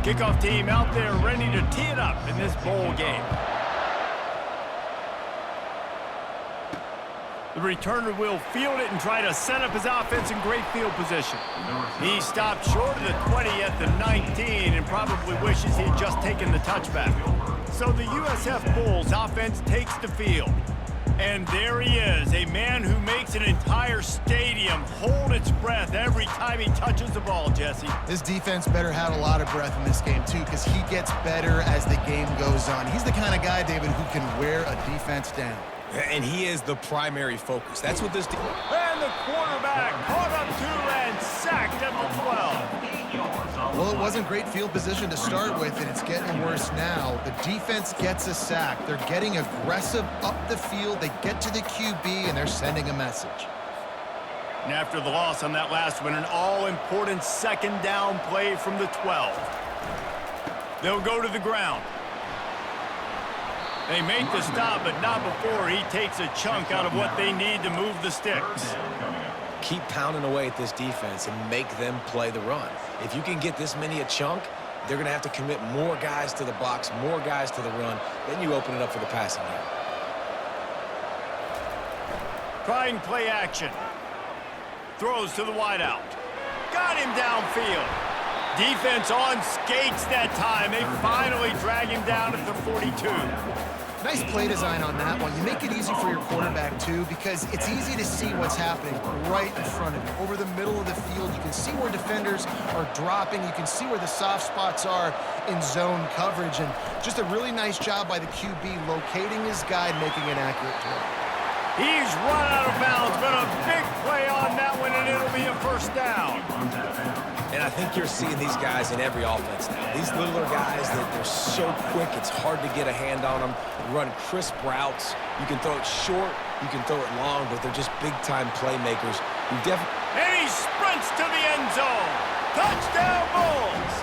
Kickoff team out there ready to tee it up in this bowl game. The returner will field it and try to set up his offense in great field position. He stopped short of the 20 at the 19 and probably wishes he had just taken the touchback. So the USF Bulls offense takes the field. And there he is, a man who makes an entire stadium hold its breath every time he touches the ball, Jesse. This defense better have a lot of breath in this game, too, because he gets better as the game goes on. He's the kind of guy, David, who can wear a defense down. And he is the primary focus. That's what this... And the quarterback caught up to and sacked at the 12. Well, it wasn't great field position to start with, and it's getting worse now. The defense gets a sack. They're getting aggressive up the field. They get to the QB, and they're sending a message. And after the loss on that last one, an all-important second down play from the 12. They'll go to the ground. They make the stop, but not before he takes a chunk out of what they need to move the sticks. Keep pounding away at this defense and make them play the run. If you can get this many a chunk, they're going to have to commit more guys to the box, more guys to the run. Then you open it up for the passing game. Trying play action. Throws to the wideout. Got him downfield. Defense on skates that time. They finally drag him down at the 42. Nice play design on that one. You make it easy for your quarterback, too, because it's easy to see what's happening right in front of you. Over the middle of the field, you can see where defenders are dropping. You can see where the soft spots are in zone coverage. And just a really nice job by the QB locating his guy and making an accurate throw. He's run out of bounds, but a big play on that one, and it'll be a first down. And I think you're seeing these guys in every offense now. These littler guys, they're so quick, it's hard to get a hand on them. Run crisp routes. You can throw it short, you can throw it long, but they're just big-time playmakers. And he sprints to the end zone. Touchdown, Bulls!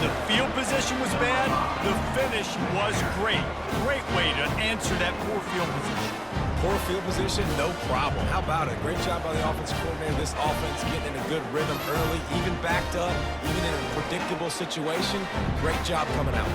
The field position was bad. The finish was great. Great way to answer that poor field position. Poor field position, no problem. How about it? Great job by the offensive coordinator. This offense getting in a good rhythm early, even backed up, even in a predictable situation. Great job coming out.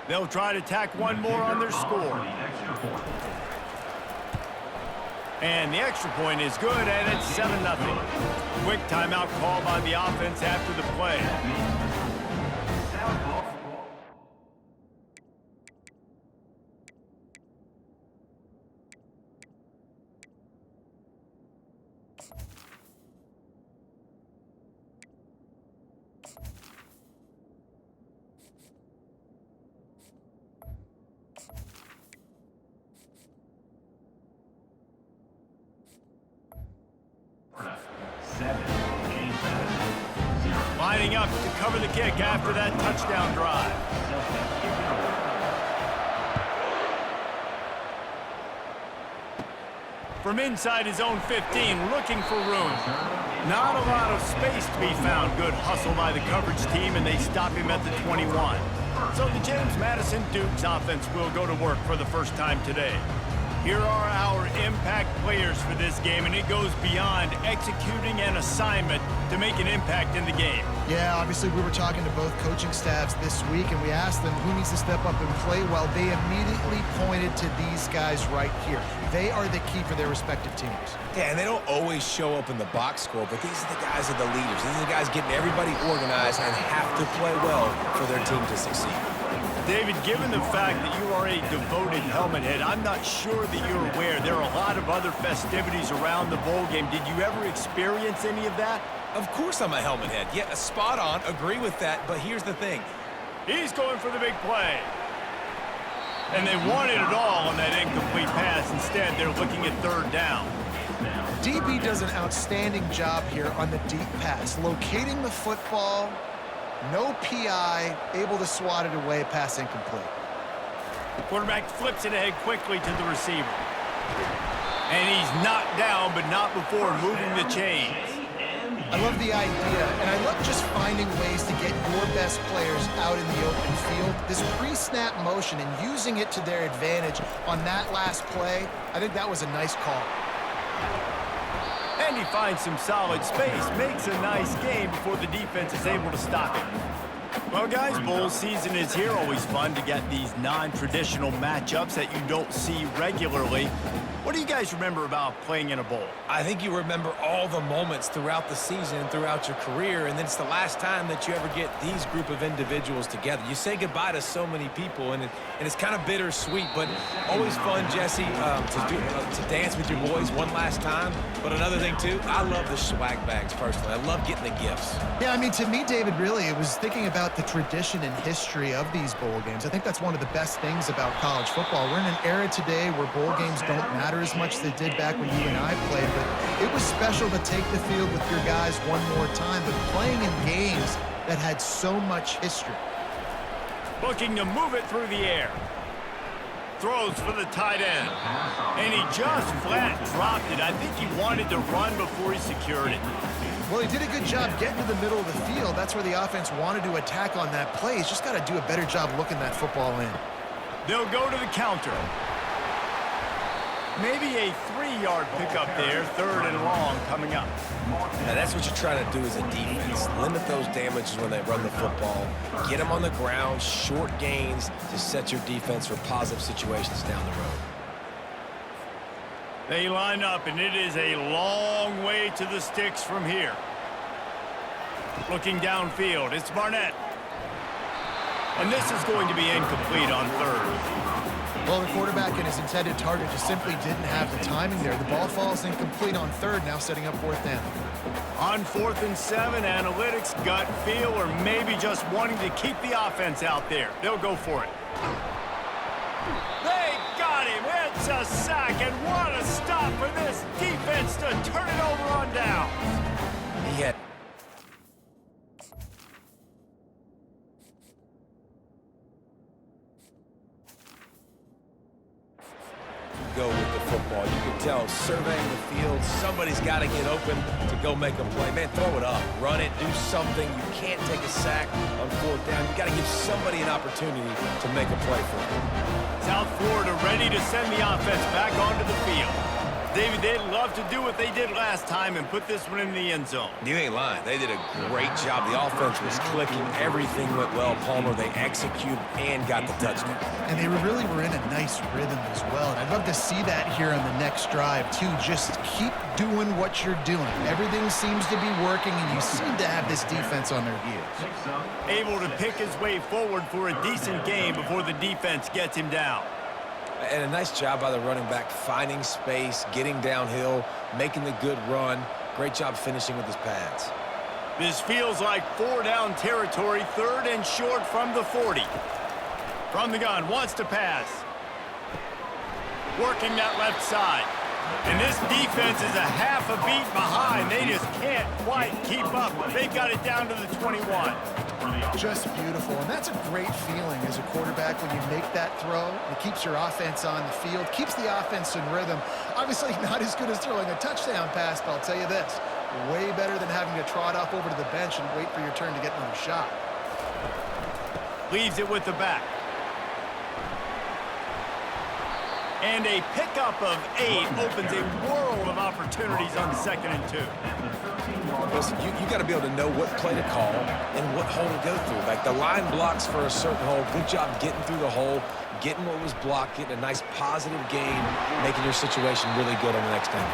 They'll try to tack one more on their score. And the extra point is good, and it's 7-0. Quick timeout call by the offense after the play. Lining up to cover the kick after that touchdown drive. From inside his own 15, looking for room. Not a lot of space to be found. Good hustle by the coverage team, and they stop him at the 21. So the James Madison Dukes offense will go to work for the first time today. Here are our impact players for this game, and it goes beyond executing an assignment to make an impact in the game. Yeah, obviously we were talking to both coaching staffs this week, and we asked them who needs to step up and play well. They immediately pointed to these guys right here. They are the key for their respective teams. Yeah, and they don't always show up in the box score, but these are the guys that are the leaders. These are the guys getting everybody organized and have to play well for their team to succeed. David, given the fact that you are a devoted helmet head, I'm not sure that you're aware there are a lot of other festivities around the bowl game. Did you ever experience any of that? Of course I'm a helmet head. Yeah, spot on. Agree with that. But here's the thing. He's going for the big play. And they wanted it all on that incomplete pass. Instead, they're looking at third down. DB does an outstanding job here on the deep pass, locating the football, no PI, able to swat it away, pass incomplete. Quarterback flips it ahead quickly to the receiver. And he's knocked down, but not before moving the chains. I love the idea, and I love just finding ways to get your best players out in the open field. This pre-snap motion and using it to their advantage on that last play, I think that was a nice call. And he finds some solid space, makes a nice game before the defense is able to stop him. Well, guys, bowl season is here. Always fun to get these non-traditional matchups that you don't see regularly. What do you guys remember about playing in a bowl? I think you remember all the moments throughout the season, throughout your career, and then it's the last time that you ever get these group of individuals together. You say goodbye to so many people, and it's kind of bittersweet, but always fun, Jesse, to dance with your boys one last time. But another thing, too, I love the swag bags, personally. I love getting the gifts. Yeah, I mean, to me, David, really, it was thinking about the tradition and history of these bowl games. I think that's one of the best things about college football. We're in an era today where bowl games don't matter as much as they did back when you and I played, but it was special to take the field with your guys one more time, but playing in games that had so much history. Looking to move it through the air. Throws for the tight end. And he just flat dropped it. I think he wanted to run before he secured it. Well, he did a good job getting to the middle of the field. That's where the offense wanted to attack on that play. He's just got to do a better job looking that football in. They'll go to the counter. Maybe a 3-yard pickup there, 3rd and long coming up. Now, that's what you're trying to do as a defense. Limit those damages when they run the football. Get them on the ground, short gains to set your defense for positive situations down the road. They line up, and it is a long way to the sticks from here. Looking downfield, it's Barnett. And this is going to be incomplete on 3rd. Well, the quarterback and his intended target just simply didn't have the timing there. The ball falls incomplete on 3rd, now setting up 4th down. On 4th and 7, analytics, gut feel, or maybe just wanting to keep the offense out there. They'll go for it. They got him. It's a sack, and what a stop for this defense to turn it over on downs. He had go with the football. You can tell, surveying the field, somebody's got to get open to go make a play. Man, throw it up, run it, do something. You can't take a sack on 4th down. You got to give somebody an opportunity to make a play for you. South Florida ready to send the offense back onto the field. David, they'd love to do what they did last time and put this one in the end zone. You ain't lying. They did a great job. The offense was clicking. Everything went well, Palmer. They executed and got the touchdown. And they really were in a nice rhythm as well. And I'd love to see that here on the next drive, too. Just keep doing what you're doing. Everything seems to be working, and you seem to have this defense on their heels. Able to pick his way forward for a decent game before the defense gets him down. And a nice job by the running back, finding space, getting downhill, making the good run. Great job finishing with his pads. This feels like 4-down territory, 3rd and short from the 40. From the gun, wants to pass. Working that left side. And this defense is a half a beat behind. They just can't quite keep up. They've got it down to the 21. Just beautiful, and that's a great feeling as a quarterback when you make that throw. It keeps your offense on the field, keeps the offense in rhythm. Obviously not as good as throwing a touchdown pass, but I'll tell you this, way better than having to trot off over to the bench and wait for your turn to get another shot. Leaves it with the back. And a pickup of 8 opens a world of opportunities on 2nd and 2. Listen, you got to be able to know what play to call and what hole to go through. Like the line blocks for a certain hole. Good job getting through the hole, getting what was blocked, getting a nice positive gain, making your situation really good on the next down.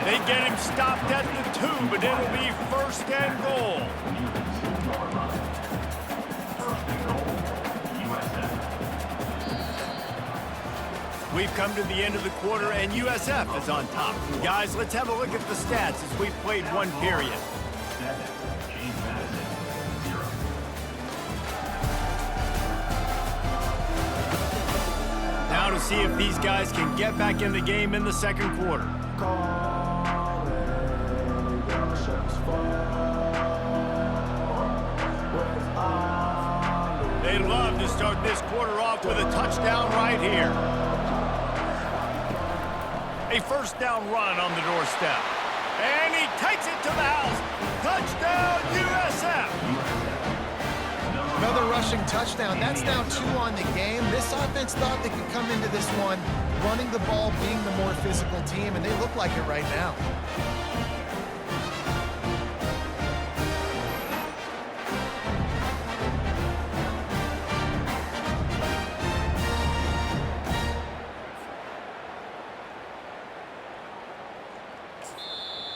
They get him stopped at the 2, but it'll be 1st and goal. We've come to the end of the quarter, and USF is on top. Guys, let's have a look at the stats as we've played one period. Now to see if these guys can get back in the game in the 2nd quarter. start this quarter off with a touchdown right here. A first down run on the doorstep. And he takes it to the house. Touchdown, USF! Another rushing touchdown. That's now 2 on the game. This offense thought they could come into this one running the ball, being the more physical team, and they look like it right now.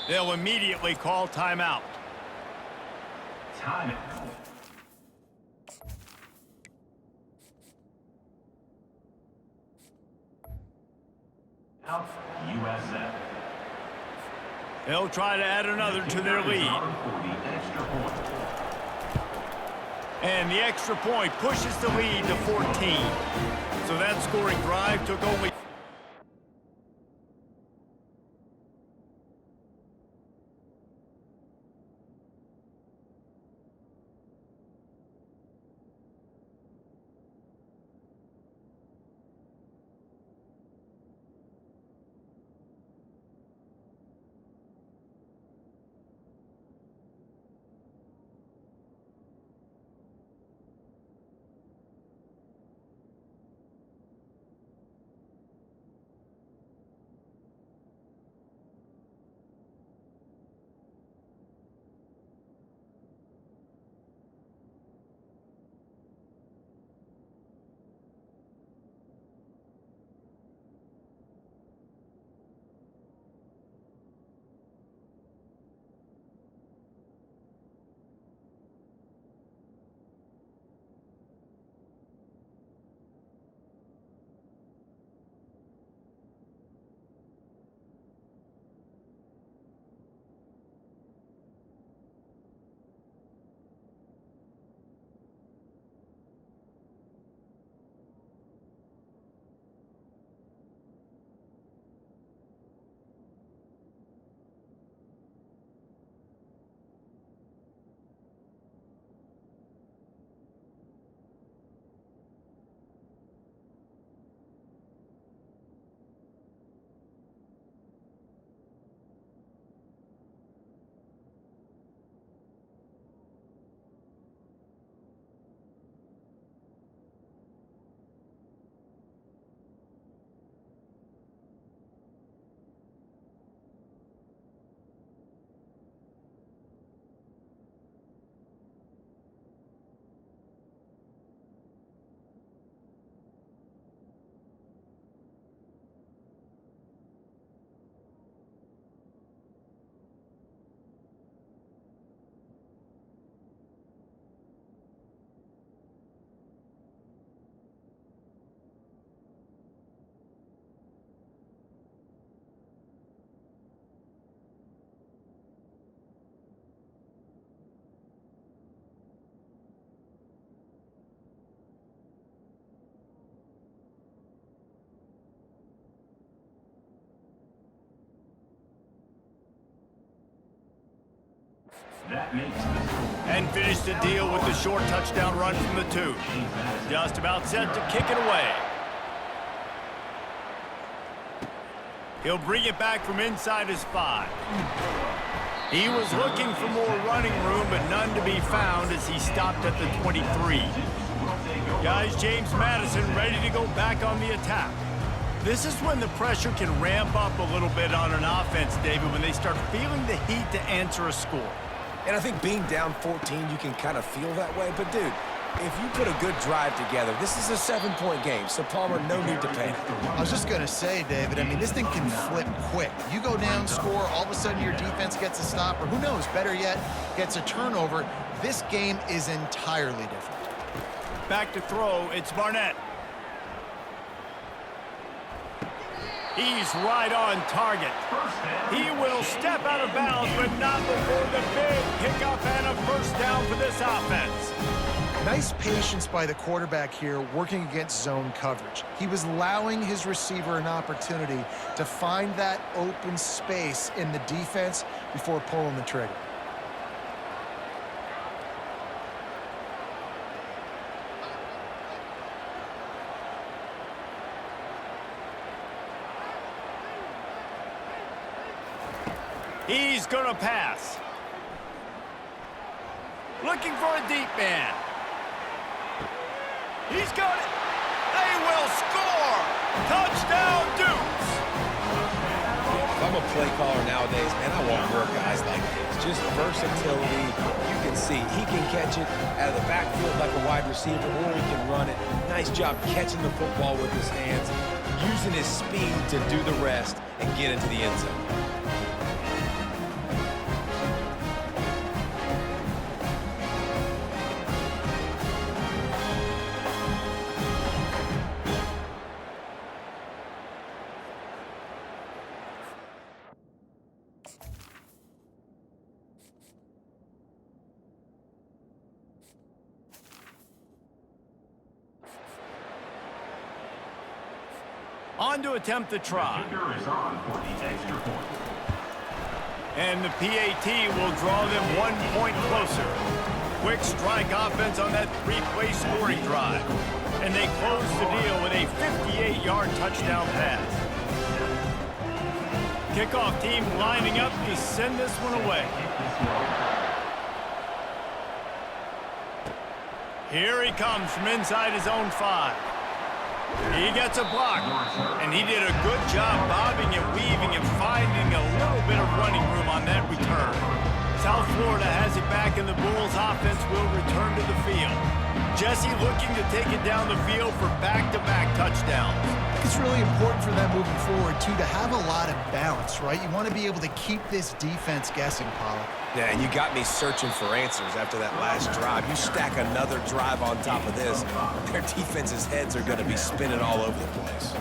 They'll immediately call timeout. Timeout. Out, USF. They'll try to add another to their lead. And the extra point pushes the lead to 14. So that scoring drive took only... That makes the score. And finish the deal with the short touchdown run from the 2. Just about set to kick it away. He'll bring it back from inside his 5. He was looking for more running room, but none to be found as he stopped at the 23. Guys, James Madison ready to go back on the attack. This is when the pressure can ramp up a little bit on an offense, David, when they start feeling the heat to answer a score. And I think being down 14, you can kind of feel that way. But, dude, if you put a good drive together, this is a 7-point game, so Palmer, no need to panic. I was just going to say, David, I mean, this thing can flip quick. You go down, score, all of a sudden your defense gets a stop, or who knows, better yet, gets a turnover. This game is entirely different. Back to throw, it's Barnett. He's right on target. He will step out of bounds, but not before the big pickup and a first down for this offense. Nice patience by the quarterback here working against zone coverage. He was allowing his receiver an opportunity to find that open space in the defense before pulling the trigger. He's going to pass. Looking for a deep man. He's got it. They will score. Touchdown, Dukes. If I'm a play caller nowadays, man, I want more guys like this. Just versatility. You can see he can catch it out of the backfield like a wide receiver, or he can run it. Nice job catching the football with his hands, using his speed to do the rest and get into the end zone. On to attempt the try. Kicker is on for the extra point. And the PAT will draw them 1 point closer. Quick strike offense on that 3-play scoring drive. And they close the deal with a 58-yard touchdown pass. Kickoff team lining up to send this one away. Here he comes from inside his own 5. He gets a block, and he did a good job bobbing and weaving and finding a little bit of running room on that return. South Florida has it back, and the Bulls offense will return to the field. Jesse looking to take it down the field for back-to-back touchdowns. It's really important for them moving forward, too, to have a lot of balance, right? You want to be able to keep this defense guessing, Pollard. Yeah, and you got me searching for answers after that last drive. You stack another drive on top of this, their defense's heads are going to be spinning all over the place.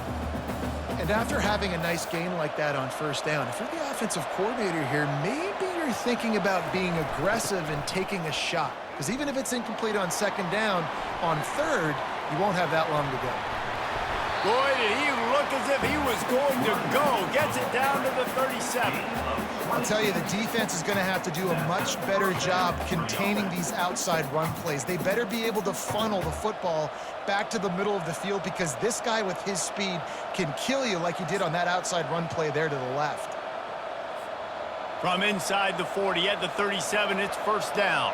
And after having a nice game like that on first down, if you're the offensive coordinator here, maybe you're thinking about being aggressive and taking a shot. Because even if it's incomplete on second down, on third, you won't have that long to go. Boy, did he look as if he was going to go. Gets it down to the 37. I'll tell you, the defense is going to have to do a much better job containing these outside run plays. They better be able to funnel the football back to the middle of the field, because this guy with his speed can kill you like he did on that outside run play there to the left. From inside the 40 at the 37, it's first down.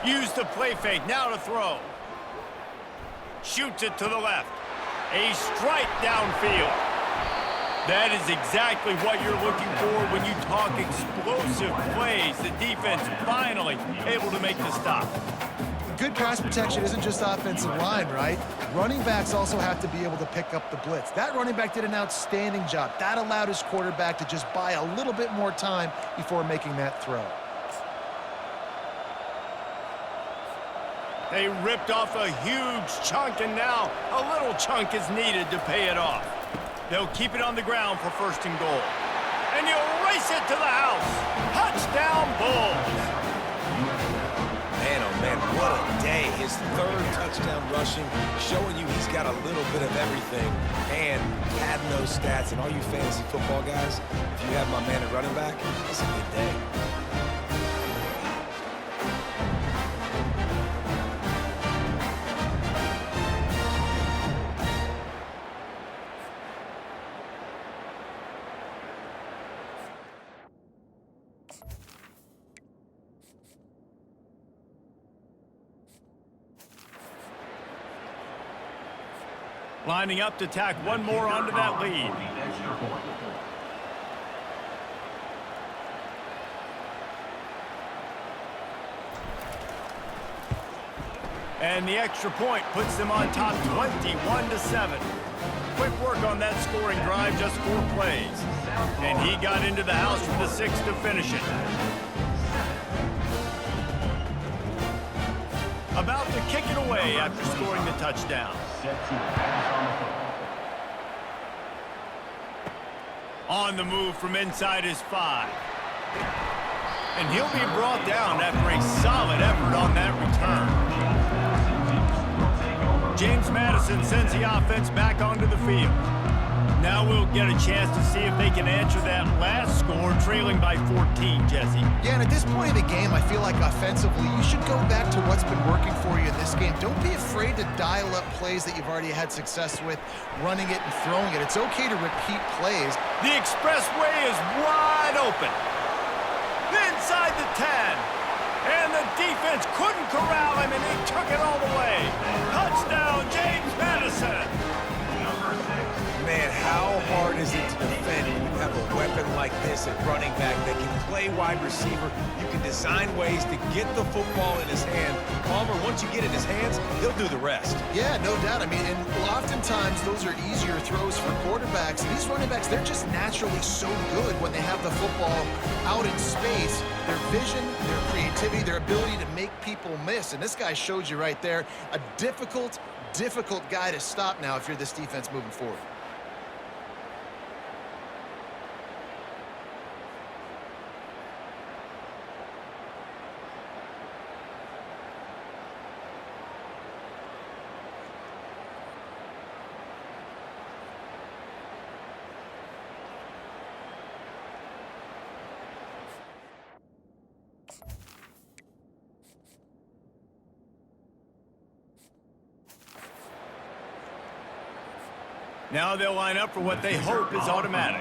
Use the play fake, now to throw. Shoots it to the left. A strike downfield. That is exactly what you're looking for when you talk explosive plays. The defense finally able to make the stop. Good pass protection isn't just offensive line, right? Running backs also have to be able to pick up the blitz. That running back did an outstanding job. That allowed his quarterback to just buy a little bit more time before making that throw. They ripped off a huge chunk, and now a little chunk is needed to pay it off. They'll keep it on the ground for first and goal. And you'll race it to the house. Touchdown, Bulls. Man, oh man, what a day. His third touchdown rushing, showing you he's got a little bit of everything. And padding those stats, and all you fantasy football guys, if you have my man at running back, it's a good day. Lining up to tack one more onto that lead. And the extra point puts them on top 21-7. Quick work on that scoring drive, just 4 plays. And he got into the house for the 6 to finish it. About to kick it away after scoring the touchdown. On the move from inside his 5. And he'll be brought down after a solid effort on that return. James Madison sends the offense back onto the field. Now we'll get a chance to see if they can answer that last score, trailing by 14, Jesse. Yeah, and at this point in the game, I feel like offensively, you should go back to what's been working for you in this game. Don't be afraid to dial up plays that you've already had success with, running it and throwing it. It's okay to repeat plays. The expressway is wide open. Inside the 10. And the defense couldn't corral him, and he took it all the way. Touchdown, James Madison. Man, how hard is it to defend when you have a weapon like this at running back that can play wide receiver? You can design ways to get the football in his hand. Palmer, once you get it in his hands, he'll do the rest. Yeah, no doubt. I mean, and oftentimes those are easier throws for quarterbacks. These running backs, they're just naturally so good when they have the football out in space. Their vision, their creativity, their ability to make people miss. And this guy showed you right there, a difficult guy to stop now if you're this defense moving forward. Now they'll line up for what they hope is automatic.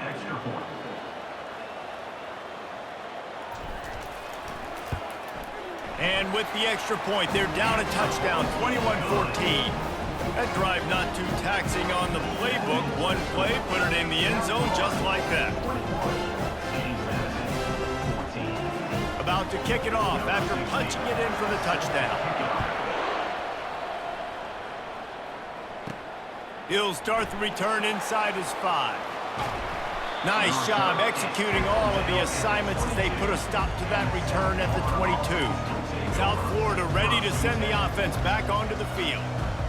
And with the extra point, they're down a touchdown, 21-14. That drive not too taxing on the playbook. One play, put it in the end zone just like that. About to kick it off after punching it in for the touchdown. He'll start the return inside his 5. Nice job executing all of the assignments as they put a stop to that return at the 22. South Florida ready to send the offense back onto the field.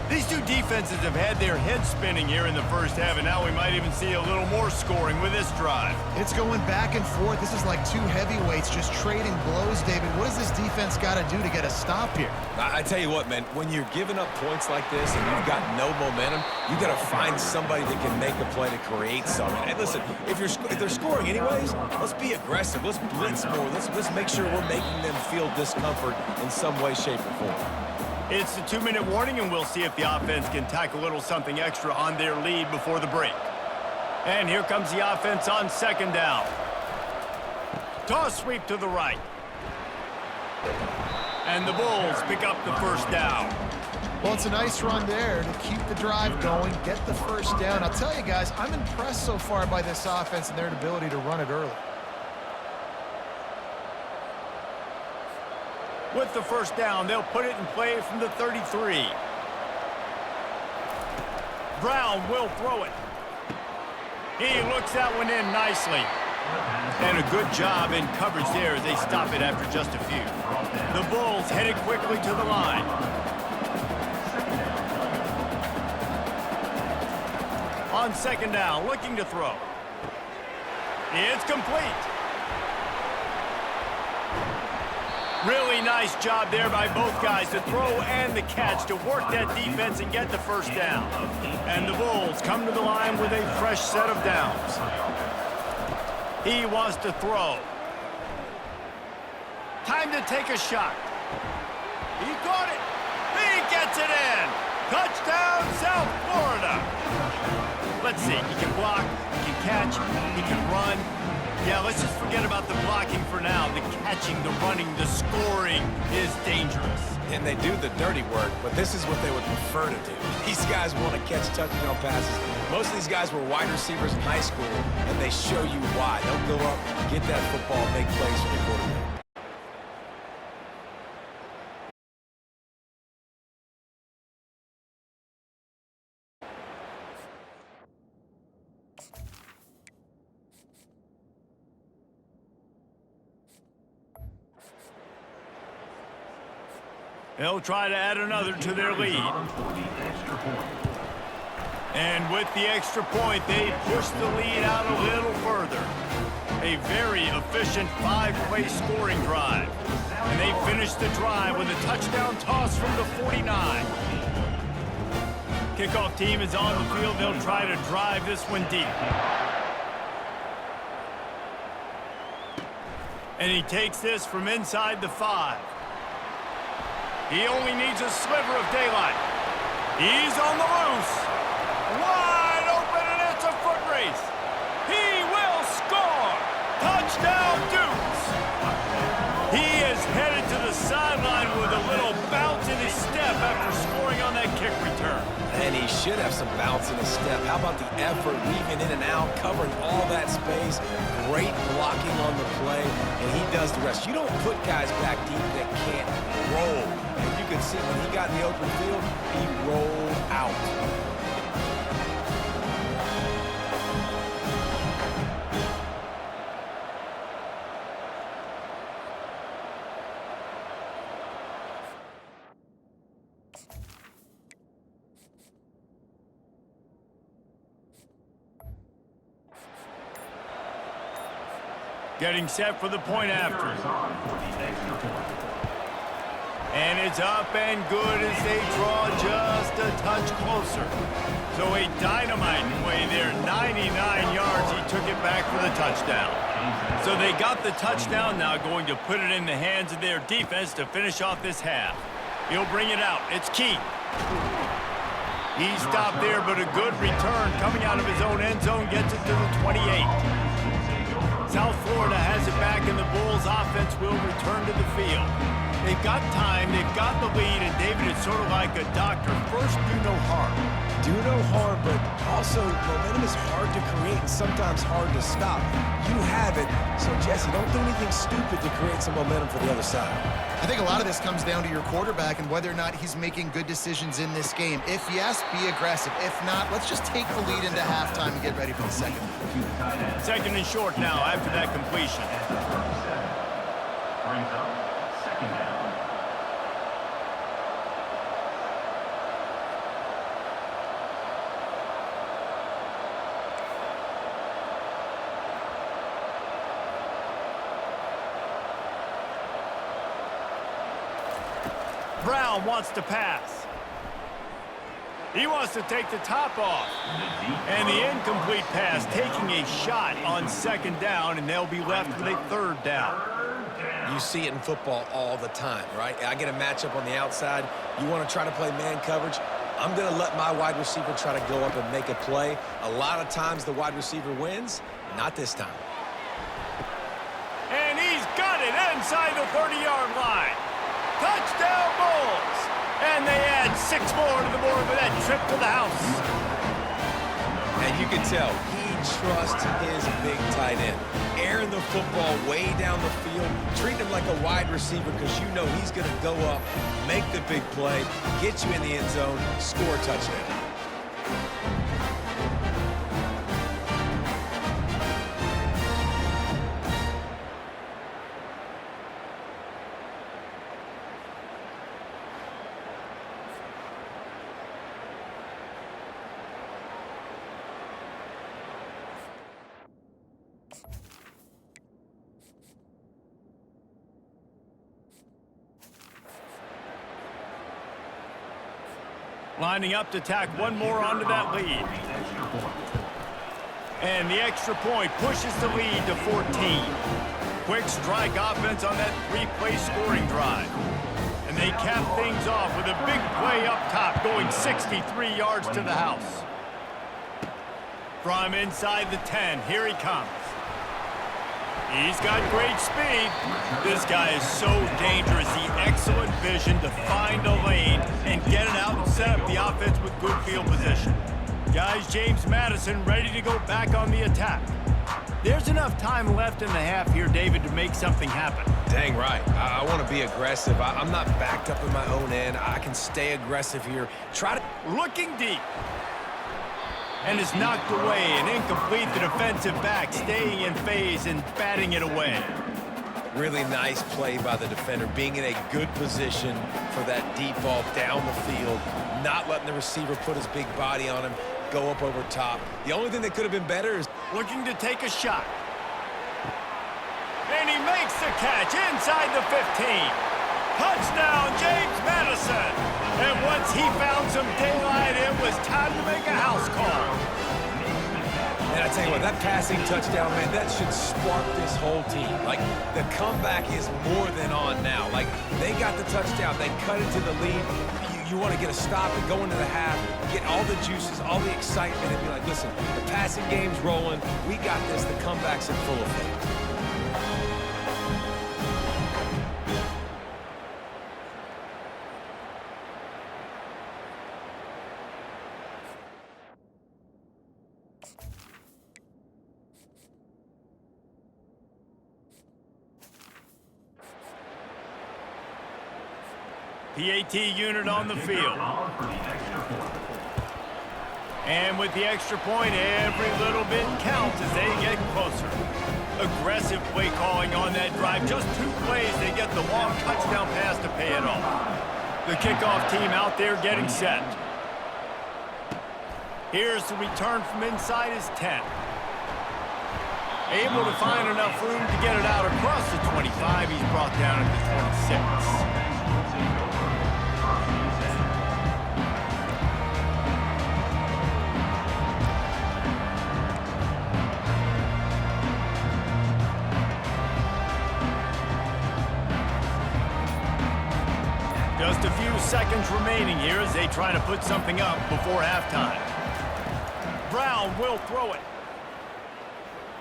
These two defenses have had their heads spinning here in the first half, and now we might even see a little more scoring with this drive. It's going back and forth. This is like two heavyweights just trading blows, David. What does this defense got to do to get a stop here? I tell you what, man, when you're giving up points like this and you've got no momentum, you got to find somebody that can make a play to create something. And listen, if they're scoring anyways, let's be aggressive. Let's blitz more. Let's make sure we're making them feel discomfort in some way, shape, or form. It's the 2-minute warning, and we'll see if the offense can tack a little something extra on their lead before the break. And here comes the offense on second down. Toss sweep to the right. And the Bulls pick up the first down. Well, it's a nice run there to keep the drive going, get the first down. I'll tell you guys, I'm impressed so far by this offense and their ability to run it early. With the first down, they'll put it in play from the 33. Brown will throw it. He looks that one in nicely. And a good job in coverage there as they stop it after just a few. The Bulls headed quickly to the line. On second down, looking to throw. It's complete. Really nice job there by both guys to throw and the catch to work that defense and get the first down. And the Bulls come to the line with a fresh set of downs. He wants to throw. Time to take a shot. He caught it. He gets it in. Touchdown, South Florida. Let's see. He can block, he can catch, he can run. Yeah, let's just forget about the blocking for now. The catching, the running, the scoring is dangerous. And they do the dirty work, but this is what they would prefer to do. These guys want to catch touchdown passes. Most of these guys were wide receivers in high school, and they show you why. They'll go up, get that football, make plays for the quarterback. They'll try to add another to their lead. And with the extra point, they push the lead out a little further. A very efficient 5-play scoring drive. And they finish the drive with a touchdown toss from the 49. Kickoff team is on the field. They'll try to drive this one deep. And he takes this from inside the 5. He only needs a sliver of daylight. He's on the loose. Wide open, and it's a foot race. He will score. Touchdown, Dukes. He is headed to the sideline with a little bounce in his step after scoring on that kick return. And he should have some bounce in his step. How about the effort, weaving in and out, covering all that space, great blocking on the play, and he does the rest. You don't put guys back deep that can't roll. And you can see when he got in the open field, he rolled out. Getting set for the point after. And it's up and good as they draw just a touch closer. So a dynamite play there, 99 yards. He took it back for the touchdown. So they got the touchdown, now going to put it in the hands of their defense to finish off this half. He'll bring it out. It's Key. He stopped there, but a good return coming out of his own end zone gets it to the 28. South Florida has it back, and the Bulls offense will return to the field. They've got time, they've got the lead, and David, it's sort of like a doctor. First, do no harm. Do no harm, but also momentum is hard to create and sometimes hard to stop. You have it, so Jesse, don't do anything stupid to create some momentum for the other side. I think a lot of this comes down to your quarterback and whether or not he's making good decisions in this game. If yes, be aggressive. If not, let's just take the lead into halftime and get ready for the second. Second and short now after that completion. Brings up second down. Brown wants to pass. He wants to take the top off. And the incomplete pass taking a shot on second down, and they'll be left with a third down. You see it in football all the time, right? I get a matchup on the outside. You want to try to play man coverage. I'm going to let my wide receiver try to go up and make a play. A lot of times the wide receiver wins. Not this time. And he's got it inside the 30-yard line. Touchdown, Bulls! And they add 6 more to the board with that trip to the house. And you can tell he trusts his big tight end. Airing the football way down the field, treating him like a wide receiver because you know he's going to go up, make the big play, get you in the end zone, score a touchdown. Lining up to tack one more onto that lead. And the extra point pushes the lead to 14. Quick strike offense on that 3-play scoring drive. And they cap things off with a big play up top going 63 yards to the house. From inside the 10, here he comes. He's got great speed. This guy is so dangerous. The excellent vision to find a lane and get it out and set up the offense with good field position. Guys, James Madison ready to go back on the attack. There's enough time left in the half here, David, to make something happen. Dang right. I want to be aggressive. I'm not backed up in my own end. I can stay aggressive here. Try to... Looking deep. And is knocked away and incomplete. The defensive back staying in phase and batting it away. Really nice play by the defender, being in a good position for that deep ball down the field, not letting the receiver put his big body on him, go up over top. The only thing that could have been better is looking to take a shot. And he makes the catch inside the 15. Touchdown, James Madison. And once he found some daylight, it was it's time to make a house call. And I tell you what, that passing touchdown, man, that should spark this whole team. Like, the comeback is more than on now. Like, they got the touchdown. They cut it to the lead. You want to get a stop and go into the half, get all the juices, all the excitement, and be like, listen, the passing game's rolling. We got this. The comeback's in full effect. PAT unit on the field. And with the extra point, every little bit counts as they get closer. Aggressive play calling on that drive. Just 2 plays, they get the long touchdown pass to pay it off. The kickoff team out there getting set. Here's the return from inside his 10. Able to find enough room to get it out across the 25. He's brought down at the 26. Just a few seconds remaining here as they try to put something up before halftime. Brown will throw it.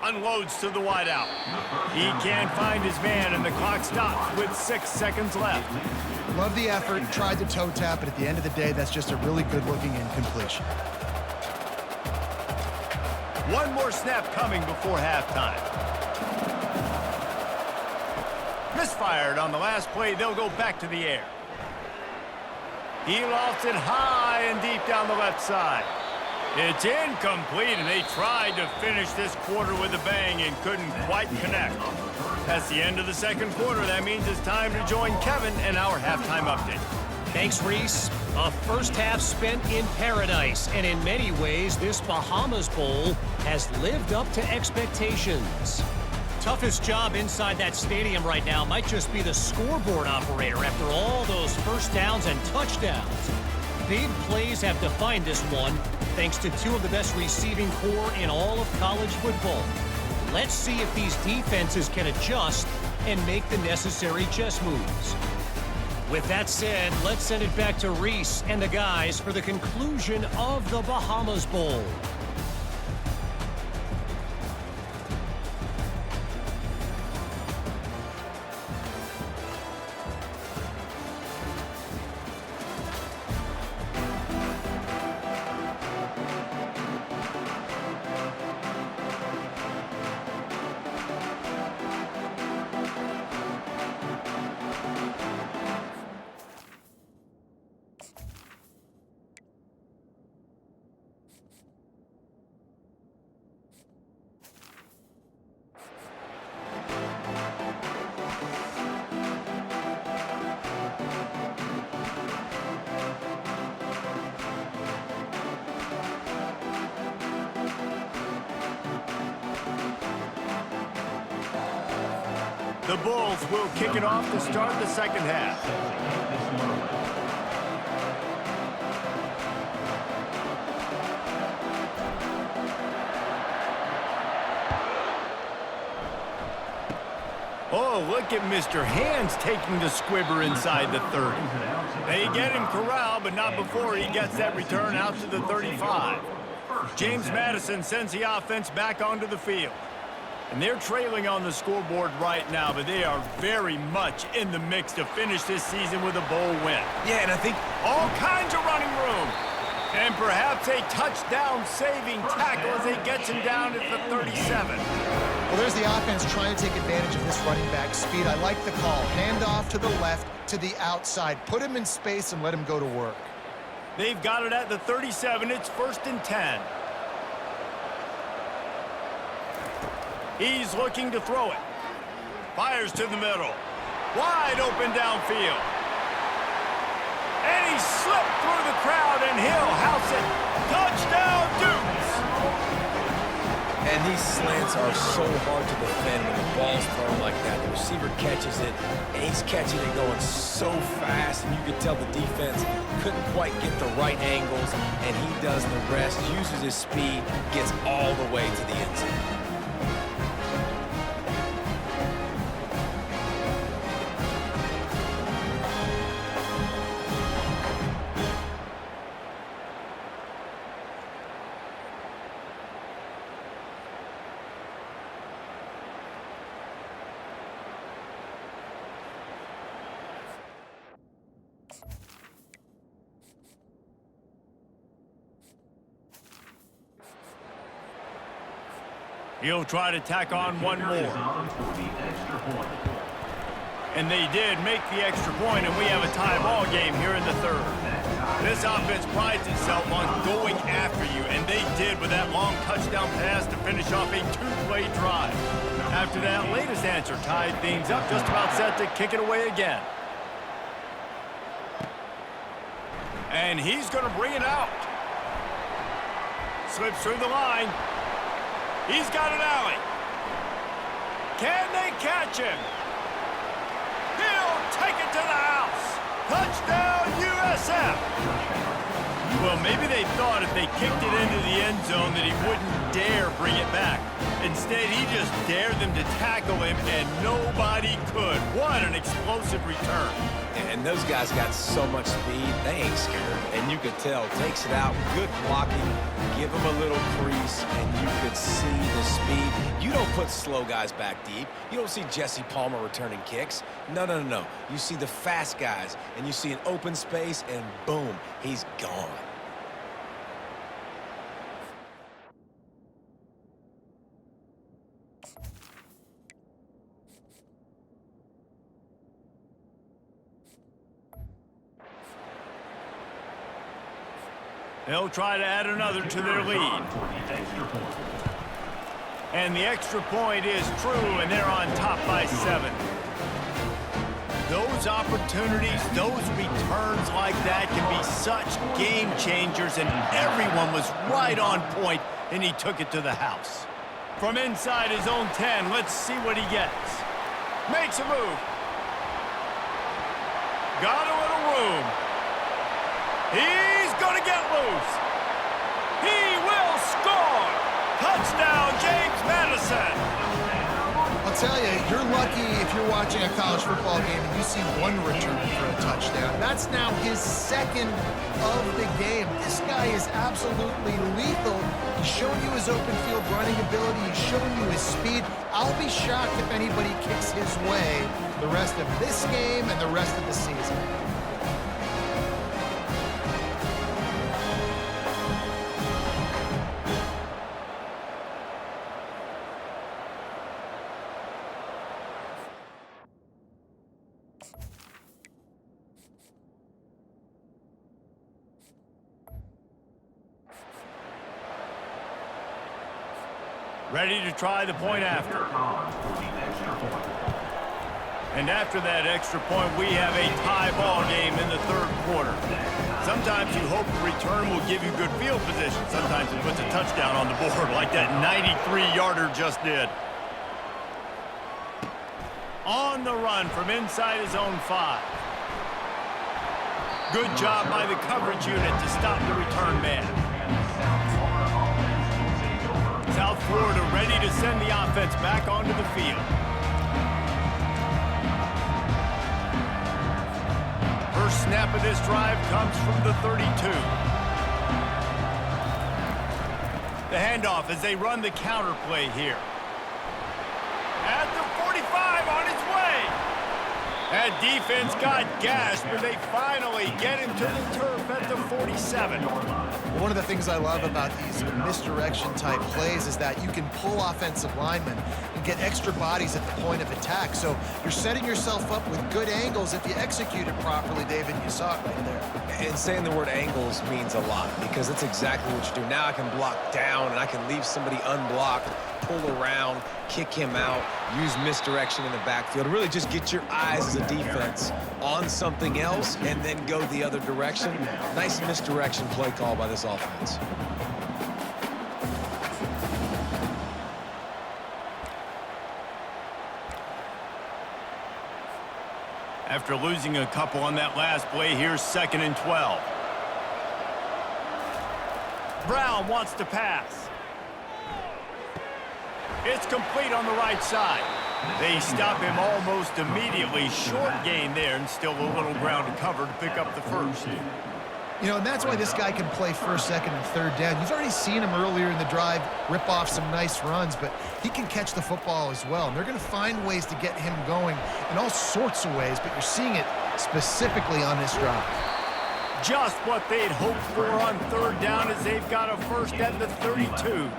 Unloads to the wideout. He can't find his man, and the clock stops with 6 seconds left. Love the effort, tried the toe tap, but at the end of the day, that's just a really good-looking incompletion. One more snap coming before halftime. Misfired on the last play. They'll go back to the air. He lofts it high and deep down the left side. It's incomplete, and they tried to finish this quarter with a bang and couldn't quite connect. That's the end of the second quarter. That means it's time to join Kevin in our halftime update. Thanks, Reese. A first half spent in paradise, and in many ways, this Bahamas Bowl has lived up to expectations. Toughest job inside that stadium right now might just be the scoreboard operator after all those first downs and touchdowns. Big plays have defined this one, thanks to 2 of the best receiving core in all of college football. Let's see if these defenses can adjust and make the necessary chess moves. With that said, let's send it back to Reese and the guys for the conclusion of the Bahamas Bowl. The Bulls will kick it off to start the second half. Oh, look at Mr. Hands taking the squibber inside the 30. They get him corralled, but not before he gets that return out to the 35. James Madison sends the offense back onto the field. And they're trailing on the scoreboard right now, but they are very much in the mix to finish this season with a bowl win. Yeah, and I think All kinds of running room. And perhaps a touchdown-saving tackle as he gets him down at the 37. Well, there's the offense trying to take advantage of this running back speed. I like the call. Hand off to the left, to the outside. Put him in space and let him go to work. They've got it at the 37. It's 1st and 10. He's looking to throw it. Fires to the middle. Wide open downfield. And he slipped through the crowd, and he'll house it. Touchdown, Dukes! And these slants are so hard to defend when the ball's thrown like that. The receiver catches it, and he's catching it going so fast, and you can tell the defense couldn't quite get the right angles, and he does the rest, uses his speed, gets all the way to the end zone. He'll try to tack on one more. And they did make the extra point, and we have a tie ball game here in the third. This offense prides itself on going after you, and they did with that long touchdown pass to finish off a two-play drive. After that latest answer tied things up, just about set to kick it away again. And he's going to bring it out. Slips through the line. He's got an alley. Can they catch him? He'll take it to the house. Touchdown, USF. Well, maybe they thought if they kicked it into the end zone that he wouldn't dare bring it back. Instead, he just dared them to tackle him, and nobody could. What an explosive return. And those guys got so much speed, they ain't scared. And you could tell, takes it out, good blocking, give them a little crease, and you could see the speed. You don't put slow guys back deep. You don't see Jesse Palmer returning kicks. No, no, no, no. You see the fast guys, and you see an open space, and boom, he's gone. They'll try to add another to their lead. And the extra point is true, and they're on top by 7. Those opportunities, those returns like that can be such game changers, and everyone was right on point, and he took it to the house. From inside his own 10, let's see what he gets. Makes a move. Got a little room. He's going to get loose. He will score. Touchdown, James Madison. I'll tell you, you're lucky if you're watching a college football game and you see one return for a touchdown. That's now his second of the game. This guy is absolutely lethal. He's shown you his open field running ability. He's shown you his speed. I'll be shocked if anybody kicks his way the rest of this game and the rest of the season. Ready to try the point after. And after that extra point, we have a tie ball game in the third quarter. Sometimes you hope the return will give you good field position. Sometimes it puts a touchdown on the board like that 93-yarder just did. On the run from inside his own 5. Good job by the coverage unit to stop the return man. South Florida ready to send the offense back onto the field. First snap of this drive comes from the 32. The handoff as they run the counter play here. At the 45 on his way. That defense got gashed, but they finally get him to the turf at the 47. One of the things I love about these misdirection-type plays is that you can pull offensive linemen and get extra bodies at the point of attack. So you're setting yourself up with good angles if you execute it properly, David. You saw it right there. And saying the word angles means a lot because that's exactly what you do. Now I can block down and I can leave somebody unblocked, pull around, kick him out, use misdirection in the backfield. Really just get your eyes as a defense on something else and then go the other direction. Nice misdirection play call by this offense. After losing a couple on that last play, here's 2nd and 12. Brown wants to pass. It's complete on the right side. They stop him almost immediately. Short gain there, and still a little ground to cover to pick up the first. You know, and that's why this guy can play first, second, and third down. You've already seen him earlier in the drive rip off some nice runs, but he can catch the football as well. And they're going to find ways to get him going in all sorts of ways, but you're seeing it specifically on this drive. Just what they'd hoped for on third down as they've got a first at the 32.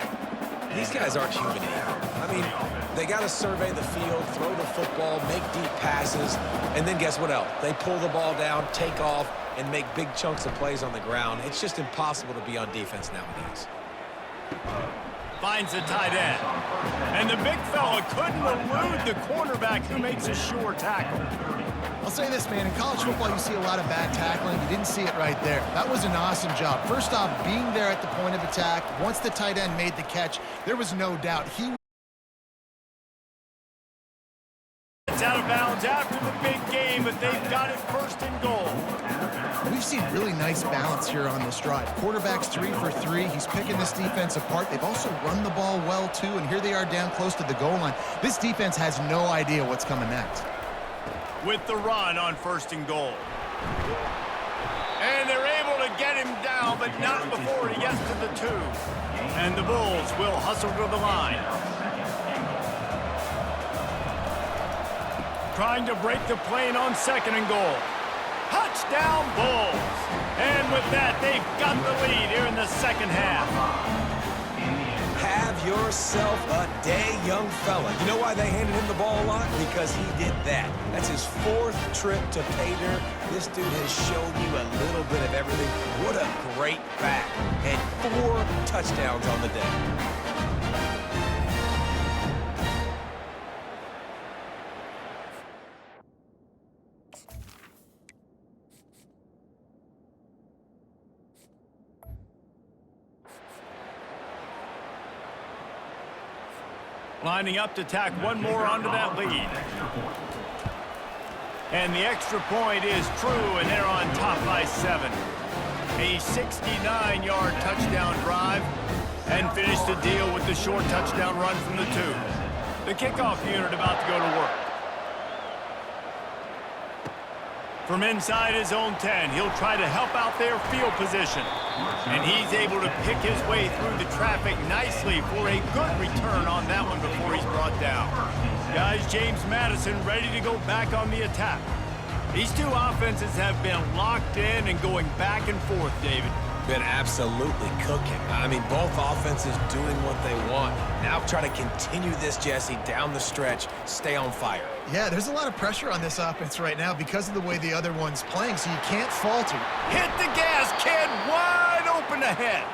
These guys aren't human here. I mean, they got to survey the field, throw the football, make deep passes, and then guess what else? They pull the ball down, take off, and make big chunks of plays on the ground. It's just impossible to be on defense nowadays. Finds the tight end. And the big fella couldn't elude the cornerback who makes a sure tackle. I'll say this, man. In college football, you see a lot of bad tackling. You didn't see it right there. That was an awesome job. First off, being there at the point of attack. Once the tight end made the catch, there was no doubt. It's out of bounds after the big game, but they've got it 1st and goal. We've seen really nice balance here on this drive. Quarterback's 3 for 3. He's picking this defense apart. They've also run the ball well, too, and here they are down close to the goal line. This defense has no idea what's coming next. With the run on 1st and goal. And they're able to get him down, but not before he gets to the 2. And the Bulls will hustle to the line. Trying to break the plane on 2nd and goal. Touchdown, Bulls. And with that, they've got the lead here in the second half. Have yourself a day, young fella. You know why they handed him the ball a lot? Because he did that. That's his 4th trip to pay dirt. This dude has shown you a little bit of everything. What a great back. And 4 touchdowns on the day. Lining up to tack one more onto that lead. And the extra point is true, and they're on top by 7. A 69-yard touchdown drive, and finish the deal with the short touchdown run from the 2. The kickoff unit about to go to work. From inside his own 10, he'll try to help out their field position. And he's able to pick his way through the traffic nicely for a good return on that one before he's brought down. Guys, James Madison ready to go back on the attack. These two offenses have been locked in and going back and forth, David. Been absolutely cooking. I mean, both offenses doing what they want. Now try to continue this, Jesse, down the stretch. Stay on fire. Yeah, there's a lot of pressure on this offense right now because of the way the other one's playing, so you can't falter. Hit the gas, kid! Wide open ahead.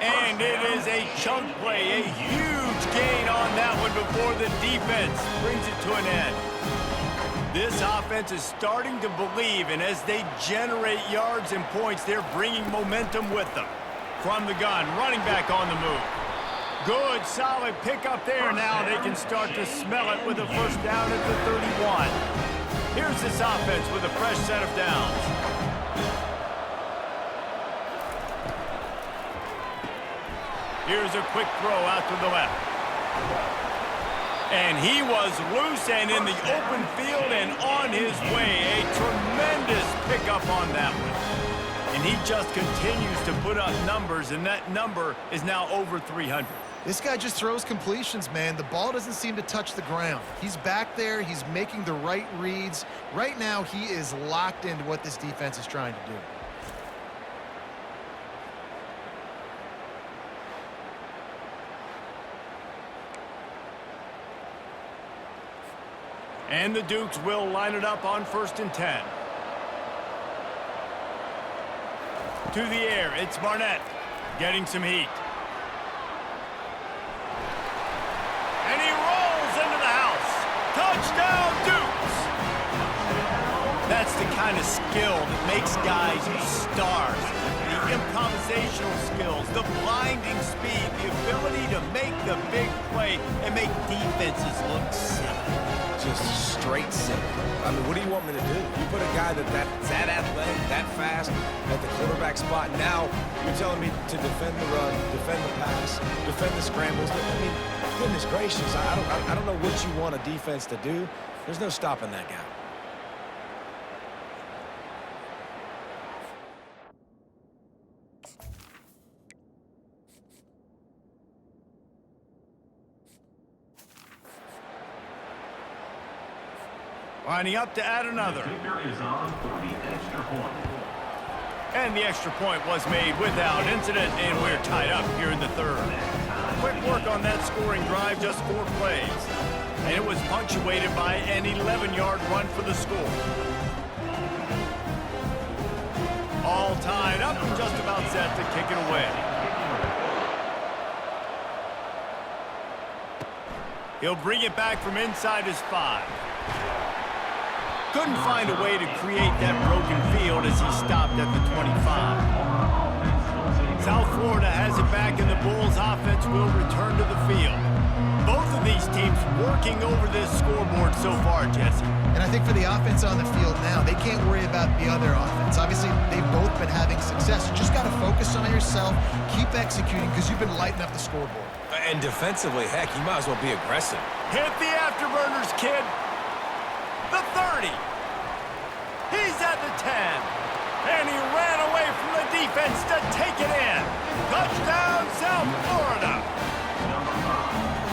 And it is a chunk play, a huge gain on that one before the defense brings it to an end. This offense is starting to believe, and as they generate yards and points, they're bringing momentum with them. From the gun, running back on the move. Good, solid pickup there. Now they can start to smell it with a first down at the 31. Here's this offense with a fresh set of downs. Here's a quick throw out to the left. And he was loose and in the open field and on his way. A tremendous pickup on that one. And he just continues to put up numbers, and that number is now over 300. This guy just throws completions, man. The ball doesn't seem to touch the ground. He's back there. He's making the right reads. Right now, he is locked into what this defense is trying to do. And the Dukes will line it up on 1st and 10. To the air, it's Barnett getting some heat. And he rolls into the house. Touchdown, Dukes! That's the kind of skill that makes guys stars. The improvisational skills, the blinding speed, the ability to make the big play and make defenses look silly. just straight silly. I mean, what do you want me to do? You put a guy that's that athletic, that fast at the quarterback spot. Now you're telling me to defend the run, defend the pass, defend the scrambles. I mean, goodness gracious, I don't know what you want a defense to do. There's no stopping that guy. Lining up to add another. Kicker is on for the extra point. And the extra point was made without incident, and we're tied up here in the third. Quick work on that scoring drive, just 4 plays. And it was punctuated by an 11-yard run for the score. All tied up and just about set to kick it away. He'll bring it back from inside his 5. Couldn't find a way to create that broken field as he stopped at the 25. South Florida has it back, and the Bulls offense will return to the field. Both of these teams working over this scoreboard so far, Jesse. And I think for the offense on the field now, they can't worry about the other offense. Obviously, they've both been having success. You just got to focus on yourself, keep executing, because you've been lighting up the scoreboard. And defensively, heck, you might as well be aggressive. Hit the afterburners, kid. The 30. He's at the 10. And he ran away from the defense to take it in. Touchdown, South Florida.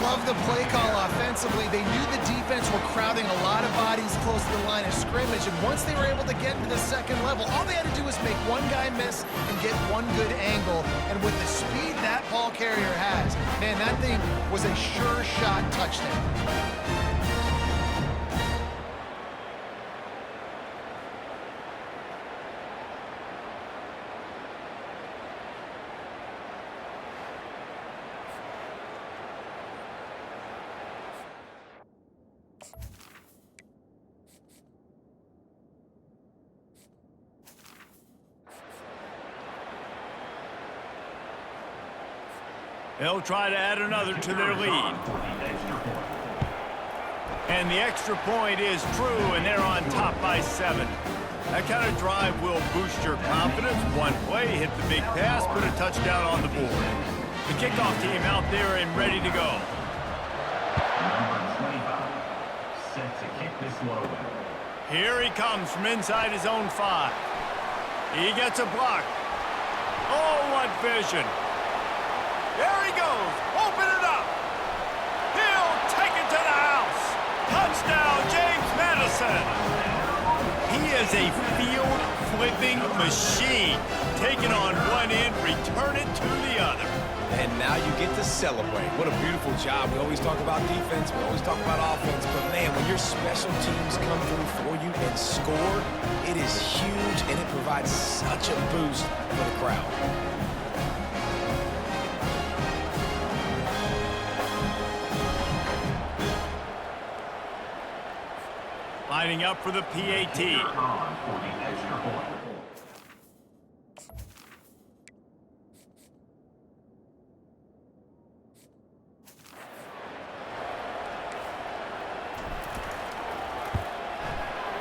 Love the play call offensively. They knew the defense were crowding a lot of bodies close to the line of scrimmage, and once they were able to get into the second level, all they had to do was make one guy miss and get one good angle. And with the speed that ball carrier has, man, that thing was a sure shot touchdown. They'll try to add another to their lead. And the extra point is true, and they're on top by 7. That kind of drive will boost your confidence. One play, hit the big pass, put a touchdown on the board. The kickoff team out there and ready to go. Number 25, set to kick this one away. Here he comes from inside his own 5. He gets a block. Oh, what vision. There he goes. Open it up. He'll take it to the house. Touchdown, James Madison. He is a field-flipping machine. Taking on one end, return it to the other. And now you get to celebrate. What a beautiful job. We always talk about defense. We always talk about offense. But, man, when your special teams come through for you and score, it is huge, and it provides such a boost for the crowd. Lining up for the PAT. On for the extra point.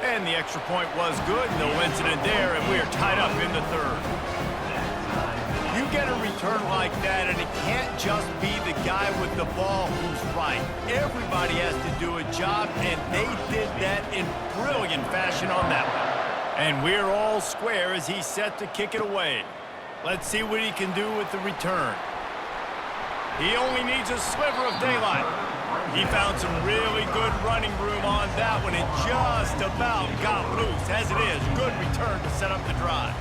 And the extra point was good. No incident there, and we are tied up in the third. You get a return like that, and it can't just be the guy with the ball who's right. Everybody has to do a job, and they did that in brilliant fashion on that one. And we're all square as he's set to kick it away. Let's see what he can do with the return. He only needs a sliver of daylight. He found some really good running room on that one and just about got loose. As it is, good return to set up the drive.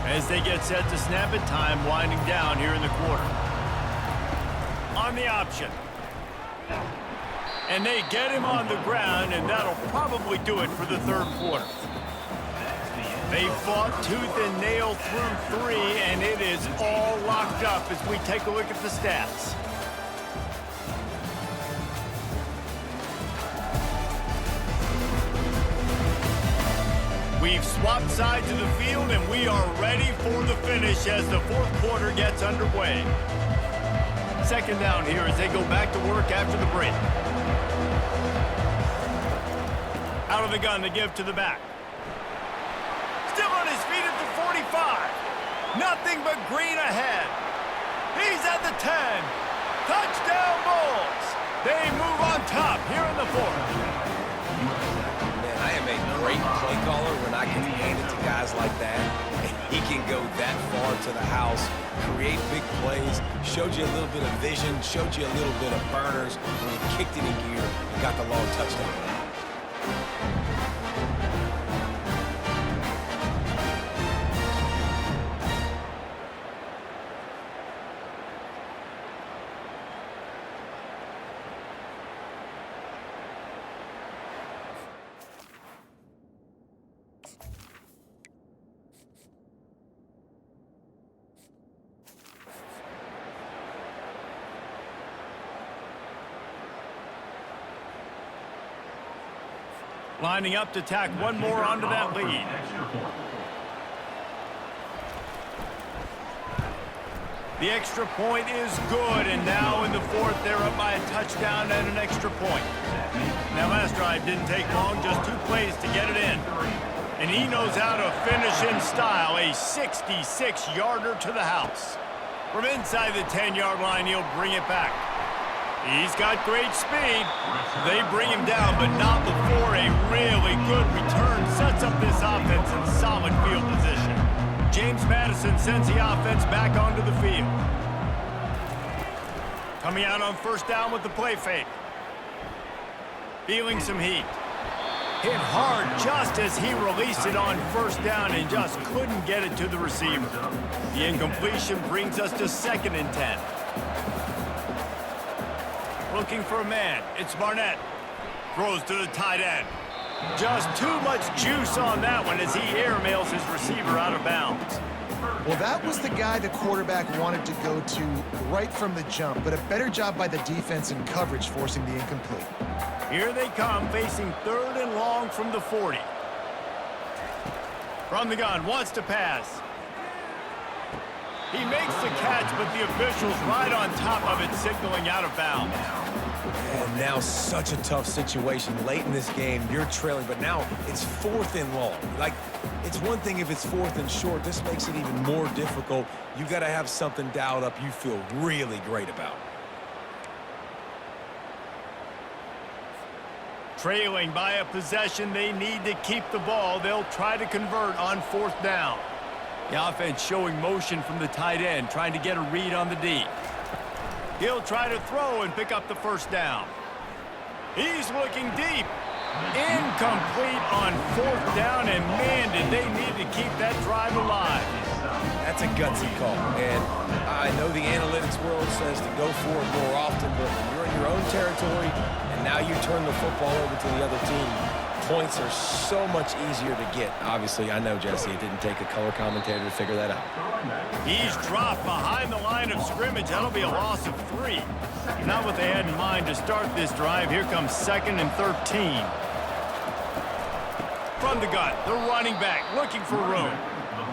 As they get set to snap it, time winding down here in the quarter. On the option. And they get him on the ground, and that'll probably do it for the third quarter. They fought tooth and nail through 3, and it is all locked up as we take a look at the stats. We We've swapped sides of the field, and we are ready for the finish as the fourth quarter gets underway. Second down here as they go back to work after the break. Out of the gun to give to the back. Still on his feet at the 45. Nothing but green ahead. He's at the 10. Touchdown Bulls. They move on top here in the fourth. Man, I am a great play caller when I can hand it to guys like that. He can go that far to the house, create big plays, showed you a little bit of vision, showed you a little bit of burners when he kicked it in gear and got the long touchdown. Lining up to tack one more onto that lead. The extra point is good, and now in the fourth, they're up by a touchdown and an extra point. Now, last drive didn't take long, just 2 plays to get it in. And he knows how to finish in style, a 66-yarder to the house. From inside the 10-yard line, he'll bring it back. He's got great speed. They bring him down, but not before a really good return sets up this offense in solid field position. James Madison sends the offense back onto the field. Coming out on first down with the play fake. Feeling some heat. Hit hard just as he released it on first down and just couldn't get it to the receiver. The incompletion brings us to 2nd and 10. Looking for a man. It's Barnett. Throws to the tight end. Just too much juice on that one as he airmails his receiver out of bounds. Well, that was the guy the quarterback wanted to go to right from the jump, but a better job by the defense in coverage forcing the incomplete. Here they come, facing 3rd and long from the 40. From the gun, wants to pass. He makes the catch, but the official's right on top of it, signaling out of bounds. And now such a tough situation. Late in this game, you're trailing, but now it's 4th and long. Like, it's one thing if it's 4th and short. This makes it even more difficult. You got to have something dialed up you feel really great about. Trailing by a possession, they need to keep the ball. They'll try to convert on 4th down. The offense showing motion from the tight end, trying to get a read on the D. He'll try to throw and pick up the first down. He's looking deep. Incomplete on 4th down, and man, did they need to keep that drive alive. That's a gutsy call, and I know the analytics world says to go for it more often, but when you're in your own territory, and now you turn the football over to the other team, points are so much easier to get. Obviously, I know, Jesse, it didn't take a color commentator to figure that out. He's dropped behind the line of scrimmage. That'll be a loss of 3. Not what they had in mind to start this drive. Here comes 2nd and 13. From the gun, the running back looking for room.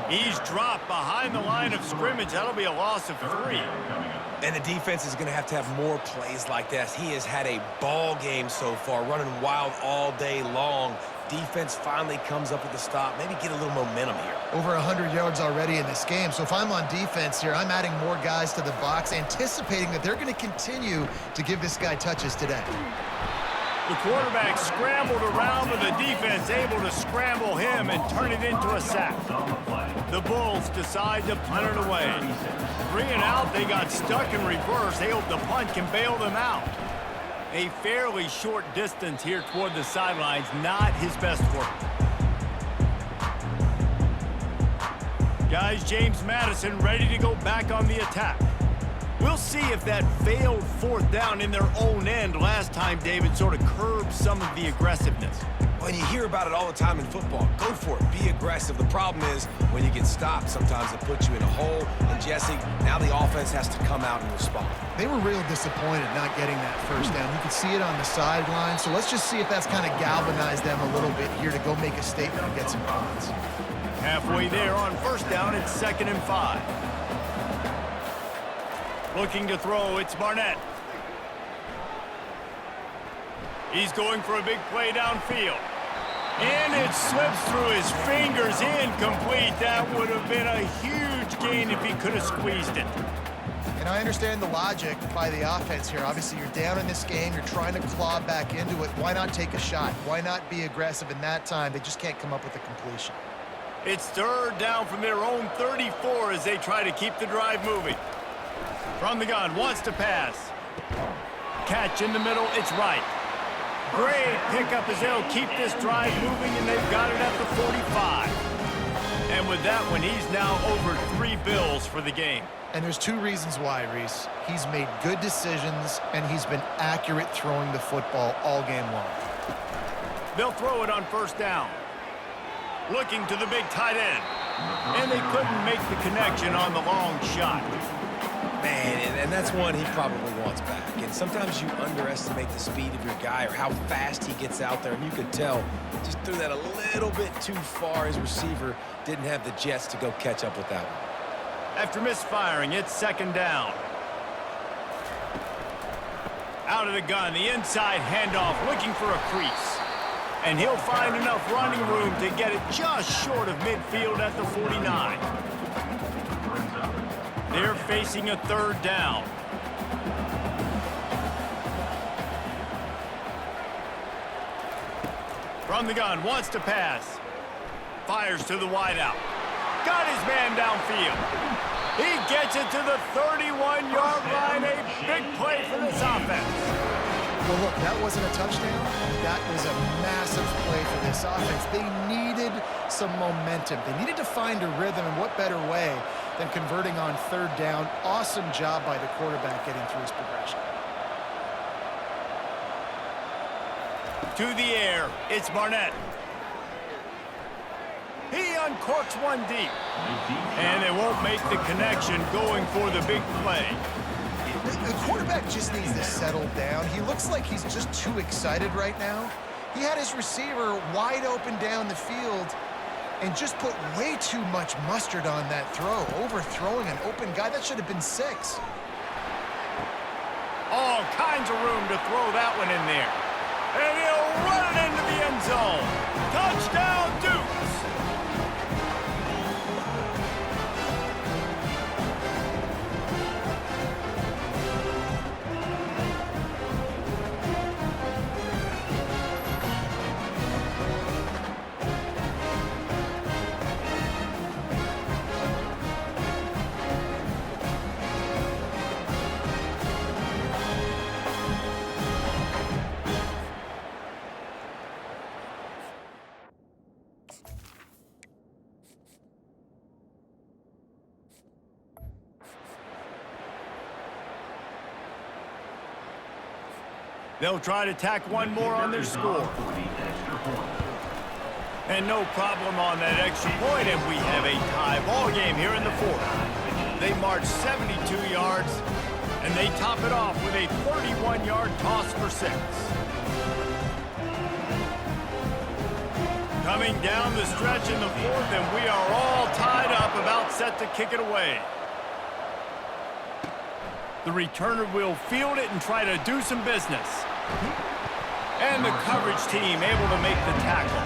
He's dropped behind the line of scrimmage. That'll be a loss of 3. And the defense is going to have more plays like this. He has had a ball game so far, running wild all day long. Defense finally comes up with the stop. Maybe get a little momentum here. Over 100 yards already in this game. So if I'm on defense here, I'm adding more guys to the box, anticipating that they're going to continue to give this guy touches today. The quarterback scrambled around, but the defense able to scramble him and turn it into a sack. The Bulls decide to punt it away. 3 and out, they got stuck in reverse. They hope the punt can bail them out. A fairly short distance here toward the sidelines, not his best work. Guys, James Madison ready to go back on the attack. We'll see if that failed fourth down in their own end last time, David, sort of curbed some of the aggressiveness. When you hear about it all the time in football, go for it, be aggressive. The problem is when you get stopped, sometimes it puts you in a hole. And Jesse, now the offense has to come out and respond. They were real disappointed not getting that first down. You could see it on the sideline. So let's just see if that's kind of galvanized them a little bit here to go make a statement and get some points. Halfway there on first down, it's 2nd and 5. Looking to throw, it's Barnett. He's going for a big play downfield. And it slips through his fingers, incomplete. That would have been a huge gain if he could have squeezed it. And I understand the logic by the offense here. Obviously, you're down in this game. You're trying to claw back into it. Why not take a shot? Why not be aggressive in that time? They just can't come up with a completion. It's 3rd down from their own 34 as they try to keep the drive moving. From the gun, wants to pass. Catch in the middle, it's right. Great pickup as they'll keep this drive moving, and they've got it at the 45. And with that one, he's now over 3 bills for the game. And there's 2 reasons why, Reese. He's made good decisions, and he's been accurate throwing the football all game long. They'll throw it on first down. Looking to the big tight end. And they couldn't make the connection on the long shot. Man, and that's one he probably wants back. And sometimes you underestimate the speed of your guy or how fast he gets out there. And you could tell just threw that a little bit too far. His receiver didn't have the jets to go catch up with that one. After misfiring, it's 2nd down. Out of the gun, the inside handoff, looking for a crease. And he'll find enough running room to get it just short of midfield at the 49. They're facing a 3rd down. From the gun, wants to pass. Fires to the wideout. Got his man downfield. He gets it to the 31-yard line. A big play for this offense. Well, look, that wasn't a touchdown. That was a massive play for this offense. They needed some momentum. They needed to find a rhythm, and what better way than converting on 3rd down. Awesome job by the quarterback getting through his progression. To the air, it's Barnett. He uncorks one deep. And they won't make the connection going for the big play. The quarterback just needs to settle down. He looks like he's just too excited right now. He had his receiver wide open down the field and just put way too much mustard on that throw, overthrowing an open guy. That should have been 6. All kinds of room to throw that one in there. And he'll run it into the end zone. Touchdown, Dukes! They'll try to tack one more on their score. And no problem on that extra point, and we have a tie ball game here in the 4th. They march 72 yards, and they top it off with a 31-yard toss for 6. Coming down the stretch in the 4th, and we are all tied up, about set to kick it away. The returner will field it and try to do some business. And the coverage team able to make the tackle.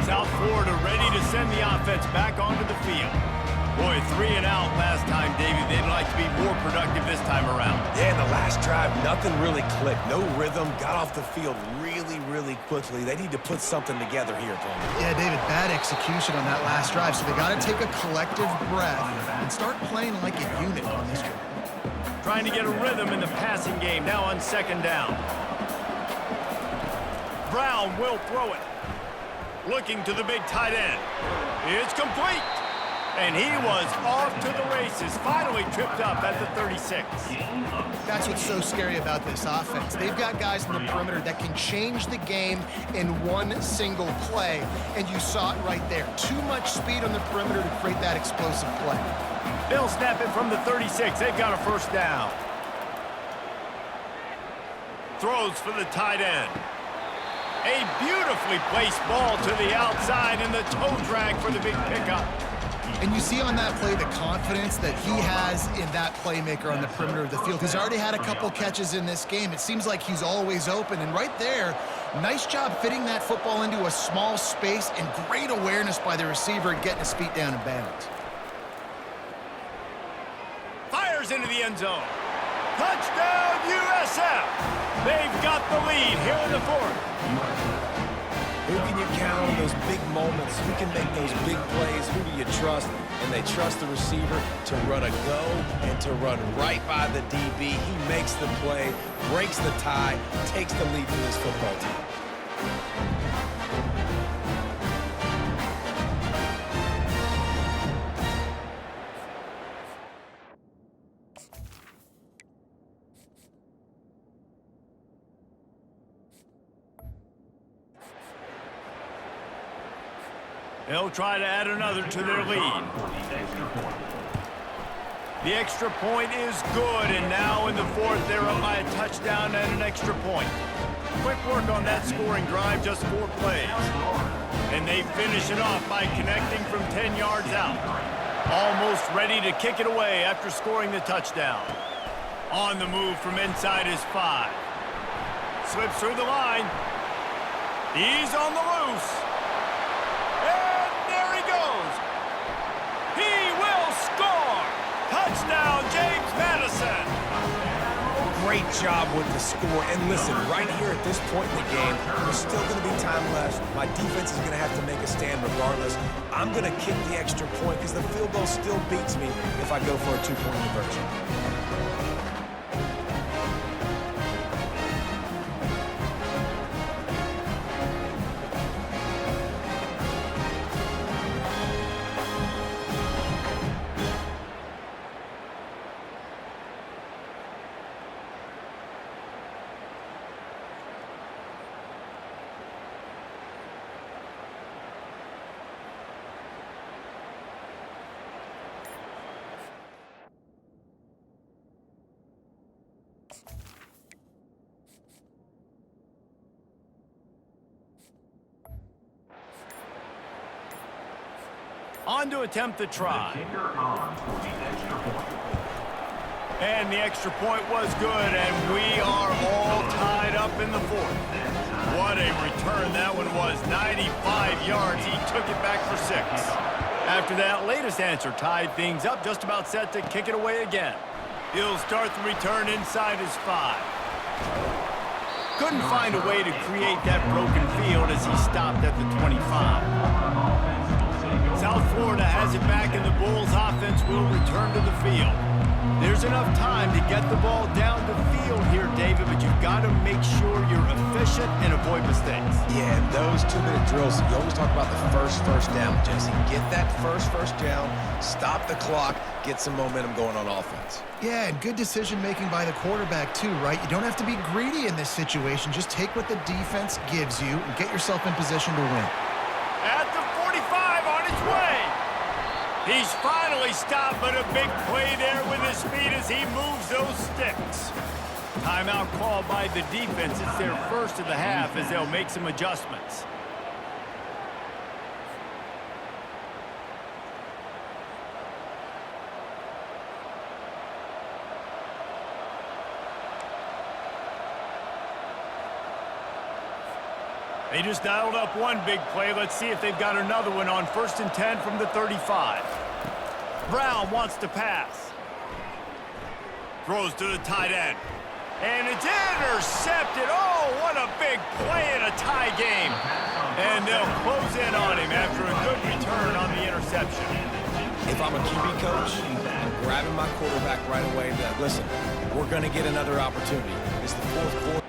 South Florida ready to send the offense back onto the field. Boy, 3 and out last time, Davey. They'd like to be more productive this time around. Yeah, in the last drive, nothing really clicked. No rhythm, got off the field really quickly. They need to put something together here, Tony. Yeah, David, bad execution on that last drive, so they got to take a collective breath and start playing like a unit on this drive. Trying to get a rhythm in the passing game, now on 2nd down. Brown will throw it. Looking to the big tight end. It's complete. And he was off to the races, finally tripped up at the 36. That's what's so scary about this offense. They've got guys in the perimeter that can change the game in one single play, and you saw it right there. Too much speed on the perimeter to create that explosive play. They'll snap it from the 36. They've got a first down. Throws for the tight end. A beautifully placed ball to the outside, and the toe drag for the big pickup. And you see on that play the confidence that he has in that playmaker on the perimeter of the field. He's already had a couple catches in this game. It seems like he's always open. And right there, nice job fitting that football into a small space, and great awareness by the receiver getting his feet down in bounds. Fires into the end zone. Touchdown, USF! They've got the lead here in the fourth. Who can you count on those big moments? Who can make those big plays? Who do you trust? And they trust the receiver to run a go and to run right by the DB. He makes the play, breaks the tie, takes the lead for this football team. They'll try to add another to their lead. The extra point is good, and now in the fourth, they're up by a touchdown and an extra point. Quick work on that scoring drive, just 4 plays. And they finish it off by connecting from 10 yards out. Almost ready to kick it away after scoring the touchdown. On the move from inside his 5. Slips through the line. He's on the loose. Touchdown, James Madison. Great job with the score. And listen, right here at this point in the game, there's still going to be time left. My defense is going to have to make a stand regardless. I'm going to kick the extra point because the field goal still beats me if I go for a 2-point conversion. On to attempt the try. And the extra point was good, and we are all tied up in the fourth. What a return that one was. 95 yards. He took it back for 6. After that latest answer tied things up, just about set to kick it away again. He'll start the return inside his 5. Couldn't find a way to create that broken field as he stopped at the 25. South Florida has it back, and the Bulls offense will return to the field. There's enough time to get the ball down the field here, David, but you've got to make sure you're efficient and avoid mistakes. Yeah, and those 2-minute drills, you always talk about the first down, Jesse. Get that first down, stop the clock, get some momentum going on offense. Yeah, and good decision-making by the quarterback, too, right? You don't have to be greedy in this situation. Just take what the defense gives you and get yourself in position to win. At the 45 on his way. He's finally stopped, but a big play there with his feet as he moves those sticks. Timeout called by the defense. It's their first of the half as they'll make some adjustments. They just dialed up one big play. Let's see if they've got another one on 1st and 10 from the 35. Brown wants to pass. Throws to the tight end. And it's intercepted. Oh, what a big play in a tie game. And they'll close in on him after a good return on the interception. If I'm a QB coach, I'm grabbing my quarterback right away and be like, listen, we're going to get another opportunity. It's the 4th quarter.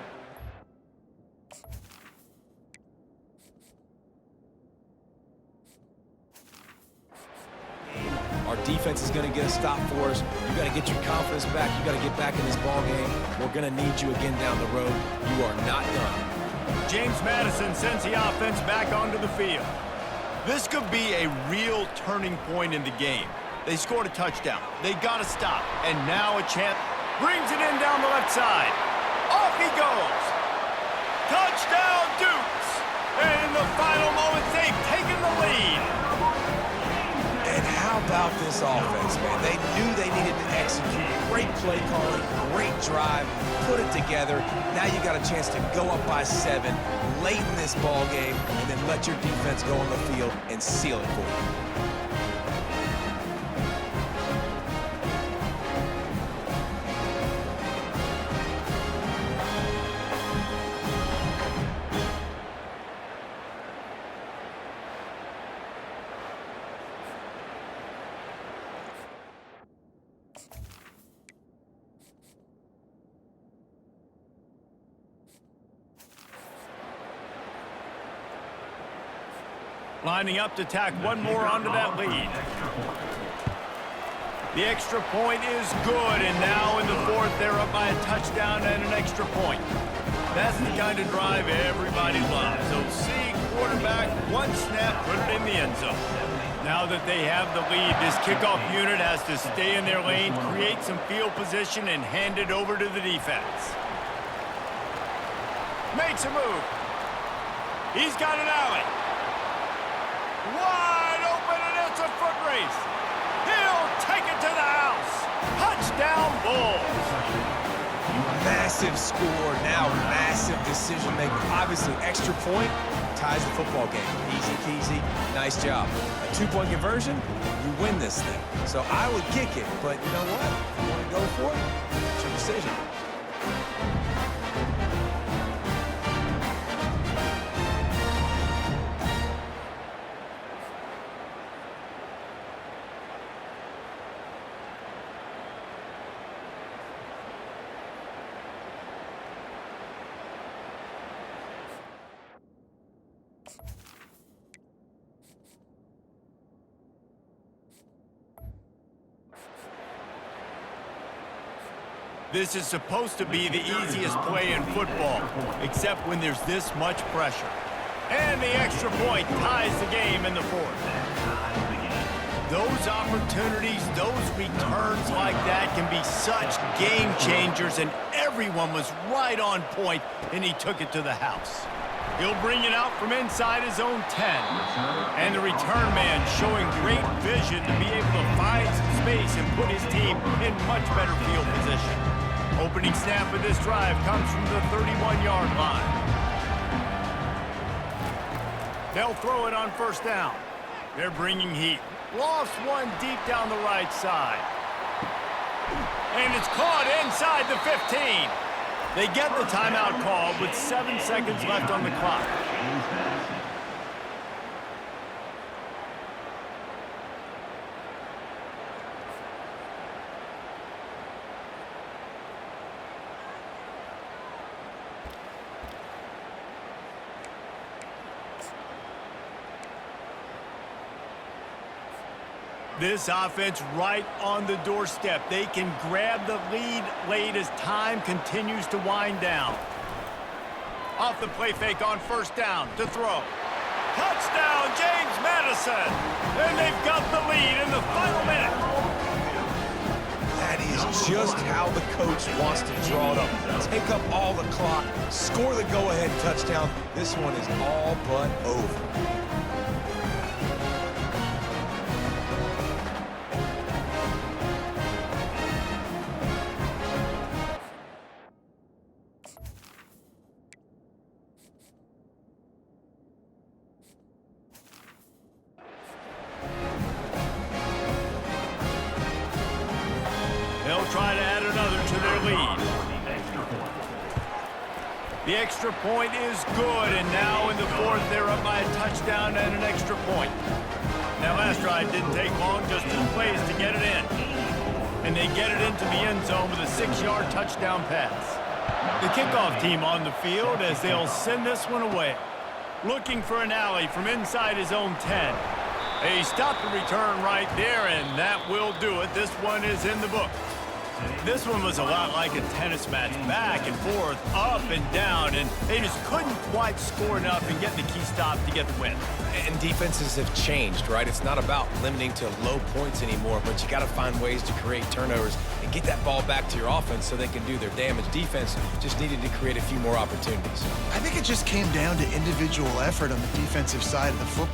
defense is going to get a stop for us. You got to get your confidence back. You got to get back in this ball game. We're going to need you again down the road. You are not done. James Madison sends the offense back onto the field. This could be a real turning point in the game. They scored a touchdown. They got to stop. And now a chance. Brings it in down the left side. Off he goes. Touchdown, Dukes. And in the final moments, they've taken the lead. And how about this offense, man? They knew they needed to execute. Great play calling, great drive, put it together. Now you got a chance to go up by 7 late in this ball game and then let your defense go on the field and seal it for you. Lining up to tack one more onto that lead. The extra point is good, and now in the fourth, they're up by a touchdown and an extra point. That's the kind of drive everybody loves. So see quarterback, one snap, put it in the end zone. Now that they have the lead, this kickoff unit has to stay in their lane, create some field position, and hand it over to the defense. Makes a move. He's got an alley. Wide open, and it's a foot race. He'll take it to the house. Touchdown, Bulls. Massive score, now massive decision making. Obviously, extra point ties the football game. Easy peasy, nice job. A 2-point conversion, you win this thing. So I would kick it, but you know what? If you want to go for it, it's your decision. This is supposed to be the easiest play in football, except when there's this much pressure. And the extra point ties the game in the fourth. Those opportunities, those returns like that can be such game changers, and everyone was right on point, and he took it to the house. He'll bring it out from inside his own 10. And the return man showing great vision to be able to find some space and put his team in much better field position. Opening snap of this drive comes from the 31-yard line. They'll throw it on first down. They're bringing heat. Lost one deep down the right side. And it's caught inside the 15. They get the timeout call with 7 seconds left on the clock. This offense right on the doorstep. They can grab the lead late as time continues to wind down. Off the play fake on first down to throw. Touchdown, James Madison! And they've got the lead in the final minute. That is just how the coach wants to draw it up. Take up all the clock, score the go-ahead touchdown. This one is all but over. They'll try to add another to their lead. The extra point is good, and now in the fourth, they're up by a touchdown and an extra point. That last drive didn't take long, just 2 plays to get it in. And they get it into the end zone with a 6-yard touchdown pass. The kickoff team on the field as they'll send this one away. Looking for an alley from inside his own 10. He stopped the return right there, and that will do it. This one is in the book. This one was a lot like a tennis match, back and forth, up and down, and they just couldn't quite score enough and get the key stop to get the win. And defenses have changed, right? It's not about limiting to low points anymore, but you got to find ways to create turnovers and get that ball back to your offense so they can do their damage. Defense just needed to create a few more opportunities. I think it just came down to individual effort on the defensive side of the football.